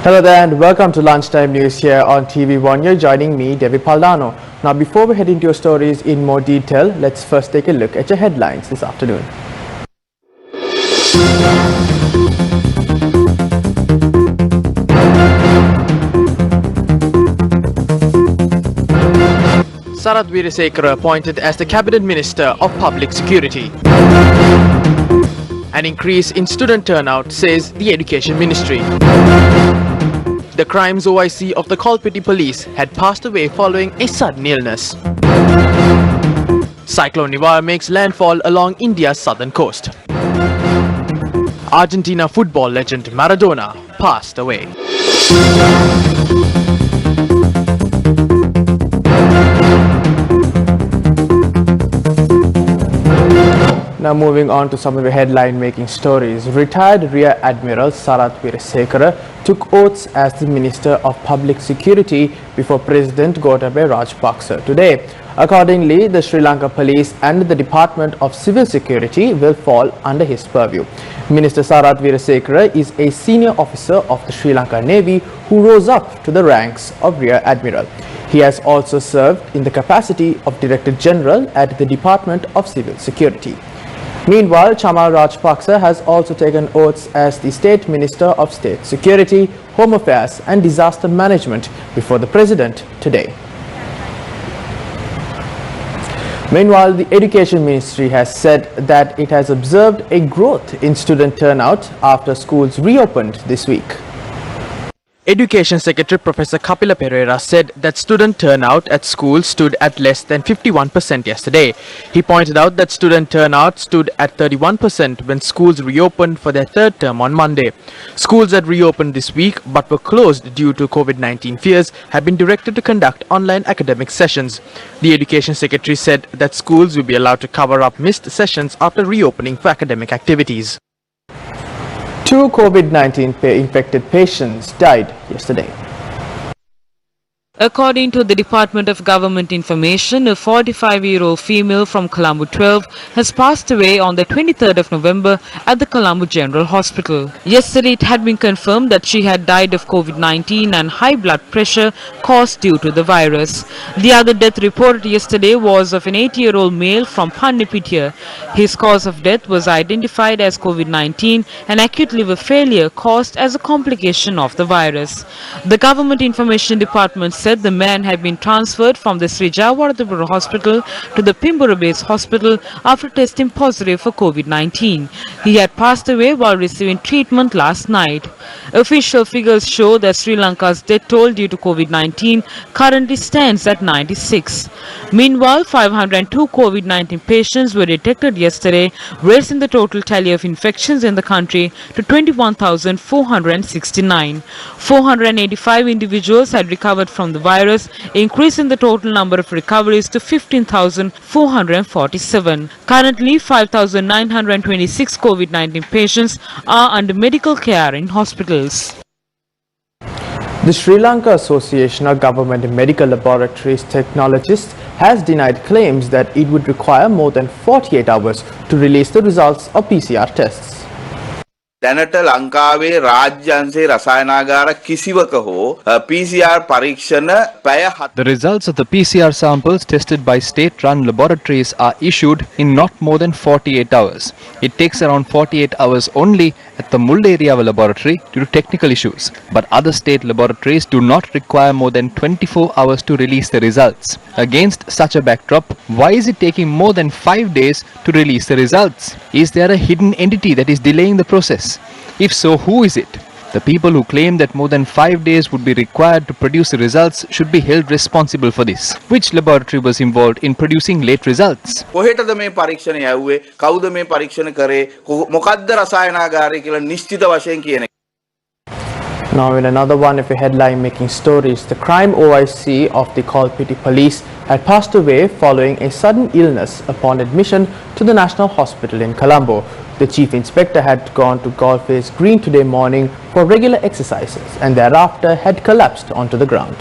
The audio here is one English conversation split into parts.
Hello there and welcome to Lunchtime News here on TV1. You're joining me, Devi Paldano. Now before we head into your stories in more detail, let's first take a look at your headlines this afternoon. Sarath Weerasekara appointed as the Cabinet Minister of Public Security. An increase in student turnout, says the Education Ministry. The Crimes OIC of the Kolpiti police had passed away following a sudden illness. Cyclone Nivar makes landfall along India's southern coast. Argentina football legend Maradona passed away. Now moving on to some of the headline-making stories. Retired Rear Admiral Sarath Weerasekara took oaths as the Minister of Public Security before President Gotabaya Rajapaksa today. Accordingly, the Sri Lanka Police and the Department of Civil Security will fall under his purview. Minister Sarath Weerasekara is a senior officer of the Sri Lanka Navy who rose up to the ranks of Rear Admiral. He has also served in the capacity of Director General at the Department of Civil Security. Meanwhile, Chamal Rajapaksa has also taken oaths as the State Minister of State Security, Home Affairs and Disaster Management before the President today. Meanwhile, the Education Ministry has said that it has observed a growth in student turnout after schools reopened this week. Education Secretary Professor Kapila Pereira said that student turnout at schools stood at less than 51% yesterday. He pointed out that student turnout stood at 31% when schools reopened for their third term on Monday. Schools that reopened this week but were closed due to COVID-19 fears have been directed to conduct online academic sessions. The Education Secretary said that schools will be allowed to cover up missed sessions after reopening for academic activities. 2 COVID-19 infected patients died yesterday. According to the Department of Government Information, a 45-year-old female from Colombo 12 has passed away on the 23rd of November at the Colombo General Hospital. Yesterday, it had been confirmed that she had died of COVID-19 and high blood pressure caused due to the virus. The other death reported yesterday was of an 80-year-old male from Pannipitia. His cause of death was identified as COVID-19 and acute liver failure caused as a complication of the virus. The Government Information Department said the man had been transferred from the Sri Jawaharlal Hospital to the Pimbura Base Hospital after testing positive for COVID-19. He had passed away while receiving treatment last night. Official figures show that Sri Lanka's death toll due to COVID-19 currently stands at 96. Meanwhile, 502 COVID-19 patients were detected yesterday, raising the total tally of infections in the country to 21,469. 485 individuals had recovered from the virus, increasing the total number of recoveries to 15,447. Currently, 5,926 COVID-19 patients are under medical care in hospitals. The Sri Lanka Association of Government Medical Laboratories Technologists has denied claims that it would require more than 48 hours to release the results of PCR tests. දැනට ලංකාවේ රාජ්‍යංශයේ රසායනාගාර කිසිවක හෝ PCR පරීක්ෂණ පැය 7. The results of the PCR samples tested by state-run laboratories are issued in not more than 48 hours. It takes around 48 hours only at the Mullaeriyawa laboratory due to technical issues. But other state laboratories do not require more than 24 hours to release the results. Against such a backdrop, why is it taking more than 5 days to release the results? Is there a hidden entity that is delaying the process? If so, who is it? The people who claim that more than 5 days would be required to produce the results should be held responsible for this. Which laboratory was involved in producing late results? කොහෙටද මේ පරීක්ෂණ යවුවේ? කවුද මේ පරීක්ෂණ කරේ? මොකද්ද රසායනාගාරය කියලා නිශ්චිත වශයෙන් කියන එක. Now in another one of the headline making stories, the crime OIC of the Kolpiti police had passed away following a sudden illness upon admission to the National Hospital in Colombo. The chief inspector had gone to Golface Green today morning for regular exercises and thereafter had collapsed onto the ground.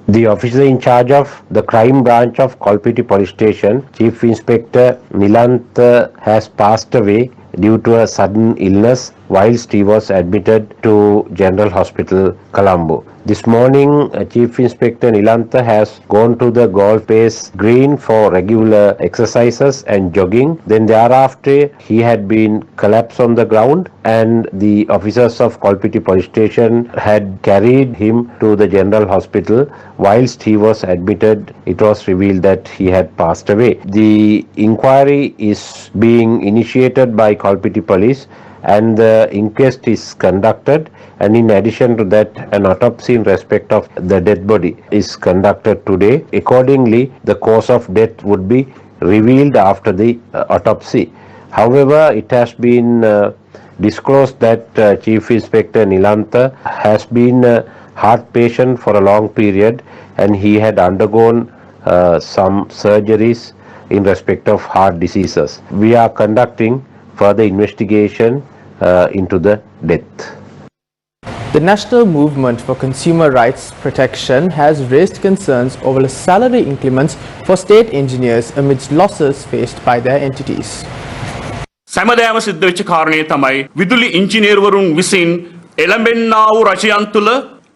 The officer in charge of the crime branch of Kolpiti police station, Chief Inspector Nilant, has passed away due to a sudden illness whilst he was admitted to General Hospital, Colombo. This morning, Chief Inspector Nilantha has gone to the golf base green for regular exercises and jogging. Then thereafter, he had been collapsed on the ground, and the officers of Kolpiti Police Station had carried him to the General Hospital. Whilst he was admitted, it was revealed that he had passed away. The inquiry is being initiated by Kolpiti Police, and the inquest is conducted, and in addition to that, an autopsy in respect of the dead body is conducted today. Accordingly, the cause of death would be revealed after the autopsy. However, it has been disclosed that Chief Inspector Nilantha has been a heart patient for a long period, and he had undergone some surgeries in respect of heart diseases. We are conducting further investigation into the death. The National Movement for Consumer Rights Protection has raised concerns over the salary increments for state engineers amidst losses faced by their entities. සැමදෑම සිද්ධ වෙච්ච කාරණේ තමයි විදුලි ඉංජිනේරුවරුන් විසින් එළඹෙන්නා වූ රජයන් තුළ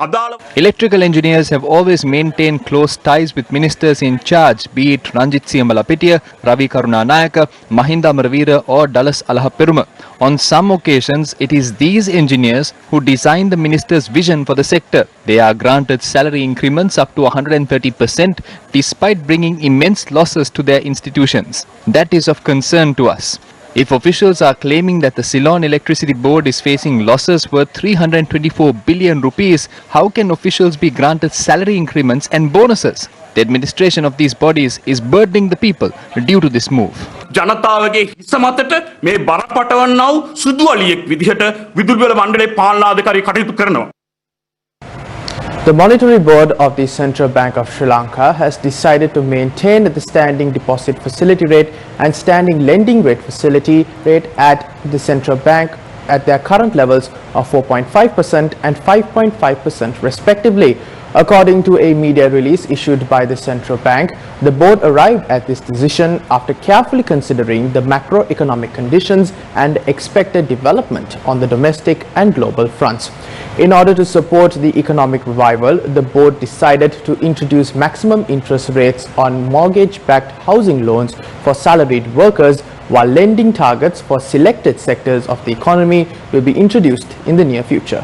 අදාළ Electrical engineers have always maintained close ties with ministers in charge, be it Ranjit Siyamalapitiya, Ravi Karunanayaka, Mahinda Amaravira or Dallas Alahaperuma. On some occasions, it is these engineers who design the minister's vision for the sector. They are granted salary increments up to 130% despite bringing immense losses to their institutions. That is of concern to us. If officials are claiming that the Ceylon Electricity Board is facing losses worth 324 billion rupees, how can officials be granted salary increments and bonuses? The administration of these bodies is burdening the people due to this move. ජනතාවගේ හිස මතට මේ බර පටවන්නා වූ සුදු අලියෙක් විදිහට විදුලිවල මණ්ඩලයේ පාලනාධිකාරී කටයුතු කරනවා. The Monetary Board of the Central Bank of Sri Lanka has decided to maintain the standing deposit facility rate and standing lending rate facility rate at the central bank at their current levels of 4.5% and 5.5% respectively. According to a media release issued by the central bank, the board arrived at this decision after carefully considering the macroeconomic conditions and expected development on the domestic and global fronts. In order to support the economic revival, the board decided to introduce maximum interest rates on mortgage-backed housing loans for salaried workers, while lending targets for selected sectors of the economy will be introduced in the near future.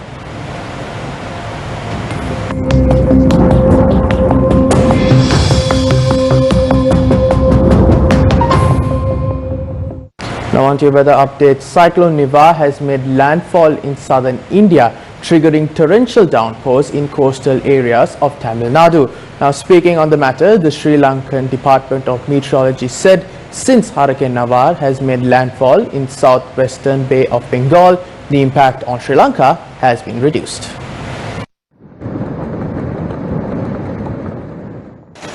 Now on to your weather update. Cyclone Niva has made landfall in southern India, triggering torrential downpours in coastal areas of Tamil Nadu. Now speaking on the matter, the Sri Lankan Department of Meteorology said since Hurricane Nawar has made landfall in southwestern Bay of Bengal, the impact on Sri Lanka has been reduced.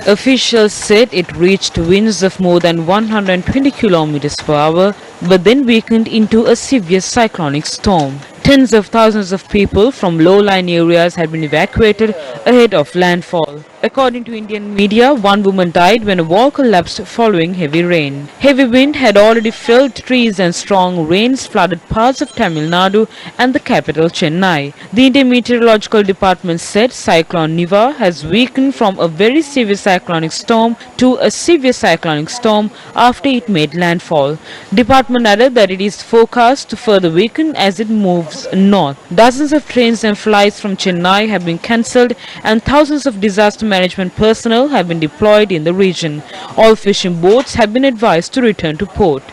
Officials said it reached winds of more than 120 kilometers per hour, but then weakened into a severe cyclonic storm. Tens of thousands of people from low-lying areas had been evacuated ahead of landfall. According to Indian media, one woman died when a wall collapsed following heavy rain. Heavy wind had already felled trees and strong rains flooded parts of Tamil Nadu and the capital Chennai. The Indian Meteorological Department said Cyclone Niva has weakened from a very severe cyclonic storm to a severe cyclonic storm after it made landfall. Department added that it is forecast to further weaken as it moves north. Dozens of trains and flights from Chennai have been cancelled and thousands of disaster management personnel have been deployed in the region. All fishing boats have been advised to return to port.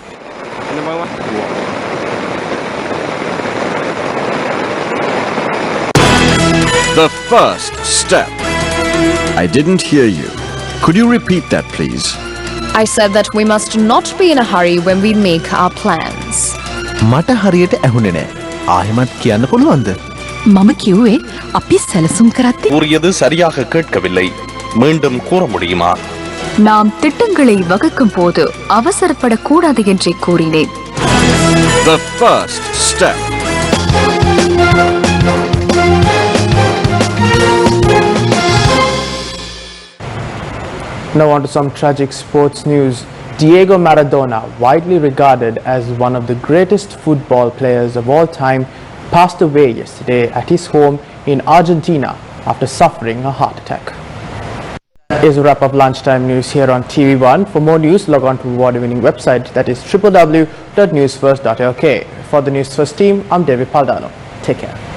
The first step. I didn't hear you. Could you repeat that, please? I said that we must not be in a hurry when we make our plans. මට හරියට ඇහුනේ නෑ. ආයෙමත් කියන්න පුළුවන්ද? මම කිව්වේ අපි සැලසුම් කරද්දී கூறியது சரியாக கேட்கவில்லை. மீண்டும் கூற முடியுமா? நாம் திட்டங்களை வகுக்கும் போது அவசரப்படக்கூடாது என்றே கூறினேன். The first step. Now on to some tragic sports news. Diego Maradona, widely regarded as one of the greatest football players of all time, passed away yesterday at his home in Argentina after suffering a heart attack. That is a wrap of lunchtime news here on TV1. For more news, log on to award-winning website, that is www.newsfirst.lk. For the News First team, I'm David Paldano. Take care.